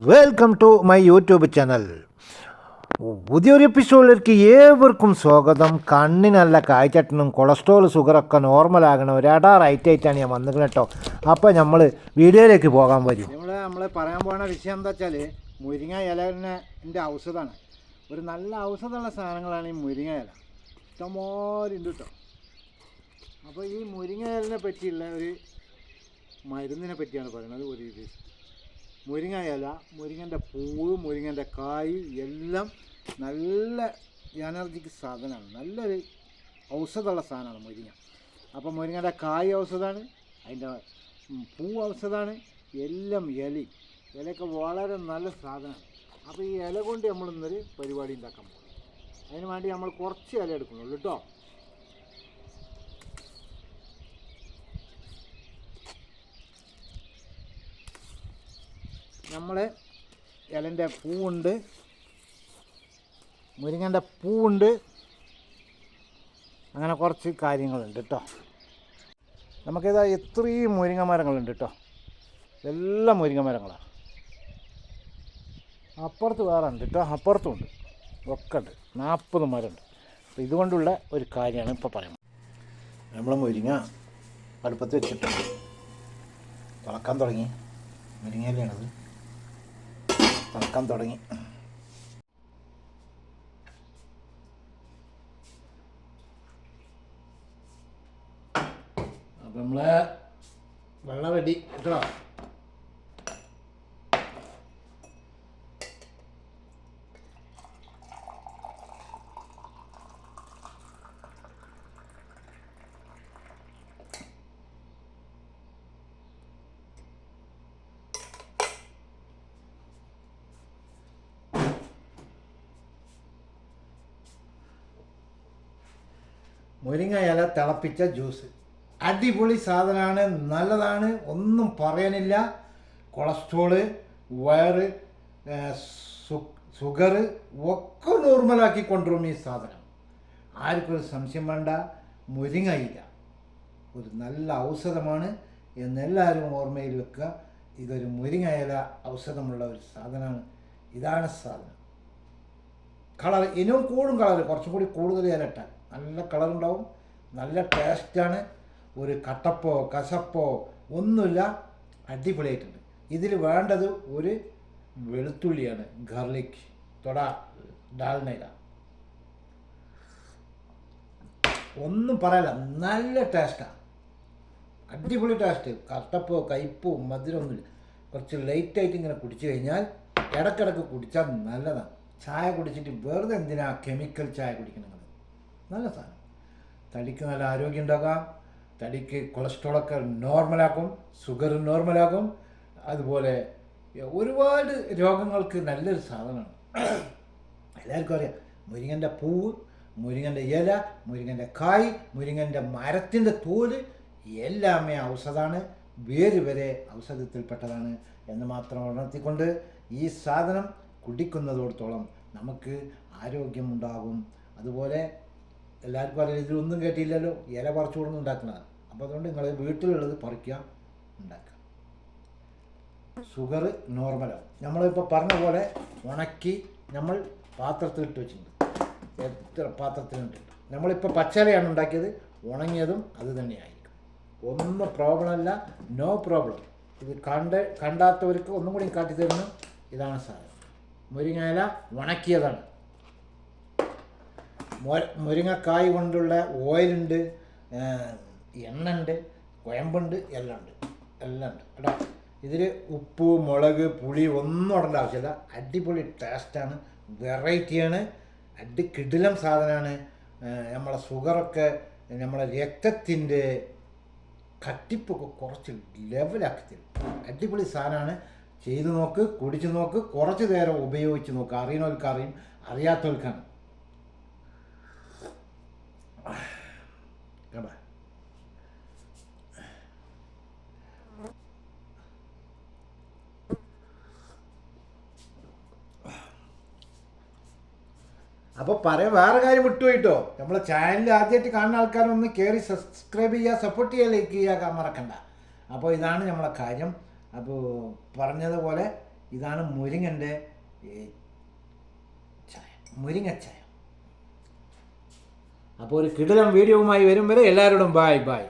Welcome to my YouTube channel. പുതിയൊരു എപ്പിസോഡിലേക്ക് ഏവർക്കും സ്വാഗതം. കണ്ണിനല്ല കാഴ്ചട്ടനും കൊളസ്ട്രോൾ ഷുഗറൊക്കെ നോർമലാകണം ഒരടാ റൈറ്റ് ആയിട്ടാണ് ഞാൻ വന്നിരിക്കുന്നത് കേട്ടോ. അപ്പോൾ നമ്മൾ വീഡിയോയിലേക്ക് പോകാൻ വരും. നമ്മൾ പറയാൻ പോകുന്ന വിഷയം എന്താ വെച്ചാൽ മുരിങ്ങ ഇലൻ്റെ ഔഷധമാണ്. ഒരു നല്ല ഔഷധമുള്ള സാധനങ്ങളാണ് ഈ മുരിങ്ങ ഇല. ഇഷ്ടംപോലെ ഉണ്ട് കേട്ടോ. അപ്പോൾ ഈ മുരിങ്ങ ഇലനെ പറ്റിയുള്ള ഒരു മരുന്നിനെ പറ്റിയാണ് പറയുന്നത്. ഒരു മുരിങ്ങ ഇല, മുരിങ്ങൻ്റെ പൂവ്, മുരിങ്ങൻ്റെ കായ് എല്ലാം നല്ല എനർജിക്ക് സാധനമാണ്. നല്ലൊരു ഔഷധമുള്ള സാധനമാണ് മുരിങ്ങ. അപ്പോൾ മുരിങ്ങൻ്റെ കായ് ഔഷധമാണ്, അതിൻ്റെ പൂ ഔഷധമാണ്, എല്ലാം ഇലയൊക്കെ വളരെ നല്ല സാധനമാണ്. അപ്പോൾ ഈ ഇല കൊണ്ട് നമ്മളിന്നൊരു പരിപാടി ഉണ്ടാക്കാൻ പോകും. അതിന് വേണ്ടി നമ്മൾ കുറച്ച് ഇല എടുക്കുന്നുള്ളൂ കേട്ടോ. നമ്മൾ ഇലൻ്റെ പൂവുണ്ട്, മുരിങ്ങൻ്റെ പൂവുണ്ട്, അങ്ങനെ കുറച്ച് കാര്യങ്ങളുണ്ട് കേട്ടോ. നമുക്കിതാ ഇത്രയും മുരിങ്ങ മരങ്ങളുണ്ട് കേട്ടോ. എല്ലാം മുരിങ്ങ മരങ്ങളാണ്. അപ്പുറത്ത് വേറെ ഉണ്ട് കേട്ടോ, അപ്പുറത്തും ഉണ്ട്, ഒക്കെ ഉണ്ട്. 40 മരമുണ്ട്. അപ്പോൾ ഇതുകൊണ്ടുള്ള ഒരു കാര്യമാണ് ഇപ്പോൾ പറയുന്നത്. നമ്മൾ മുരിങ്ങ അടുപ്പത്ത് വെച്ചിട്ടുണ്ട്, തിളക്കാൻ തുടങ്ങി. മുരിങ്ങയിലാണത്, തിളക്കാൻ തുടങ്ങി. അപ്പം നമ്മളെ വെള്ളം റെഡി കേട്ടോ. മുരിങ്ങ ഇല തിളപ്പിച്ച ജ്യൂസ് അടിപൊളി സാധനമാണ്, നല്ലതാണ്, ഒന്നും പറയാനില്ല. കൊളസ്ട്രോള്, വയറ്, ഷുഗർ ഒക്കെ നോർമലാക്കി കൊണ്ടുവരും ഈ സാധനം. ആർക്കൊരു സംശയം വേണ്ട. മുരിങ്ങ ഇല ഒരു നല്ല ഔഷധമാണ് എന്നെല്ലാവരും ഓർമ്മയിൽ വെക്കുക. ഇതൊരു മുരിങ്ങ ഇല ഔഷധമുള്ള ഒരു സാധനമാണ്. ഇതാണ് സാധനം. കളർ ഇനിയും കൂടും, കളർ കുറച്ചും കൂടി കൂടുതൽ ഇല ഇട്ടാൽ നല്ല കളറുണ്ടാവും, നല്ല ടേസ്റ്റാണ്. ഒരു കട്ടപ്പോ കസപ്പോ ഒന്നുമില്ല, അടിപൊളിയായിട്ടുണ്ട്. ഇതിൽ വേണ്ടത് ഒരു വെളുത്തുള്ളിയാണ്, ഗാർലിക് ഡാൽനയില. ഒന്നും പറയല, നല്ല ടേസ്റ്റാണ്, അടിപൊളി ടേസ്റ്റ്. കട്ടപ്പോ കയ്പോ മധുരമൊന്നുമില്ല. കുറച്ച് ലൈറ്റായിട്ട് ഇങ്ങനെ കുടിച്ചു കഴിഞ്ഞാൽ ഇടയ്ക്കിടയ്ക്ക് കുടിച്ചാൽ നല്ലതാണ്. ചായ കുടിച്ചിട്ട് വെറുതെ എന്തിനാ കെമിക്കൽ ചായ കുടിക്കണം? നല്ല സാധനം. തടിക്ക് നല്ല ആരോഗ്യം ഉണ്ടാക്കാം, തടിക്ക് കൊളസ്ട്രോളൊക്കെ നോർമലാക്കും, ഷുഗർ നോർമലാക്കും. അതുപോലെ ഒരുപാട് രോഗങ്ങൾക്ക് നല്ലൊരു സാധനമാണ്. എല്ലാവർക്കും അറിയാം മുരിങ്ങൻ്റെ പൂവ്, മുരിങ്ങൻ്റെ ഇല, മുരിങ്ങൻ്റെ കായ്, മുരിങ്ങൻ്റെ മരത്തിൻ്റെ തോല് എല്ലാമേ ഔഷധമാണ്. വേര് വരെ ഔഷധത്തിൽപ്പെട്ടതാണ് എന്ന് മാത്രം ഉണർത്തിക്കൊണ്ട് ഈ സാധനം കുടിക്കുന്നതോടത്തോളം നമുക്ക് ആരോഗ്യമുണ്ടാകും. അതുപോലെ എല്ലാവർക്കും അറിയാം, ഇതിലൊന്നും കേട്ടില്ലല്ലോ, ഇല പറിച്ചു കൊടുന്ന് ഉണ്ടാക്കുന്നതാണ്. അപ്പോൾ അതുകൊണ്ട് നിങ്ങൾ വീട്ടിലുള്ളത് പറിക്കുക, ഉണ്ടാക്കുക. ഷുഗർ നോർമലാവും. നമ്മളിപ്പോൾ പറഞ്ഞ പോലെ ഉണക്കി നമ്മൾ പാത്രത്തിലിട്ട് വെച്ചിട്ടുണ്ട്. എത്ര പാത്രത്തിലുണ്ട്. നമ്മളിപ്പോൾ പച്ചലയാണ് ഉണ്ടാക്കിയത്, ഉണങ്ങിയതും അത് തന്നെയായിരിക്കും. ഒന്നും പ്രോബ്ലമല്ല, നോ പ്രോബ്ലം. ഇത് കണ്ടാത്തവർക്ക് ഒന്നും കൂടി കാട്ടിത്തരുന്നു. ഇതാണ് സാധനം. മുരിങ്ങയില ഉണക്കിയതാണ്. മുരിങ്ങക്കായ് കൊണ്ടുള്ള ഓയിലുണ്ട്, എണ്ണുണ്ട്, കുഴമ്പുണ്ട്, എല്ലാം ഉണ്ട് കേട്ടോ. ഇതിൽ ഉപ്പ്, മുളക്, പുളി ഒന്നും ഇടേണ്ട ആവശ്യമില്ല. അടിപൊളി ടേസ്റ്റാണ്, വെറൈറ്റിയാണ്, കിടിലം സാധനമാണ്. നമ്മളെ ഷുഗറൊക്കെ, നമ്മളെ രക്തത്തിൻ്റെ കട്ടിപ്പൊക്കെ കുറച്ച് ലെവലാക്കി തരും. അടിപൊളി സാധനമാണ്. ചെയ്തു നോക്ക്, കുടിച്ചു നോക്ക്, കുറച്ച് നേരം ഉപയോഗിച്ച് നോക്ക്. അറിയണവർക്ക് അറിയും, അറിയാത്തവർക്കാണ്. അപ്പോൾ വേറെ കാര്യം വിട്ടുപോയിട്ടോ. നമ്മളെ ചാനൽ ആദ്യമായിട്ട് കാണുന്ന ആൾക്കാരൊന്ന് കയറി സബ്സ്ക്രൈബ് ചെയ്യുക, സപ്പോർട്ട് ചെയ്യുക, ലൈക്ക് ചെയ്യുക മറക്കണ്ട. അപ്പോൾ ഇതാണ് നമ്മളെ കാര്യം. അപ്പോൾ പറഞ്ഞതുപോലെ ഇതാണ് മുരിങ്ങൻ്റെ ചായ, മുരിങ്ങച്ചായ. അപ്പോൾ ഒരു കിടിലം വീഡിയോവുമായി വരും വരെ എല്ലാവരോടും ബായ് ബായ്.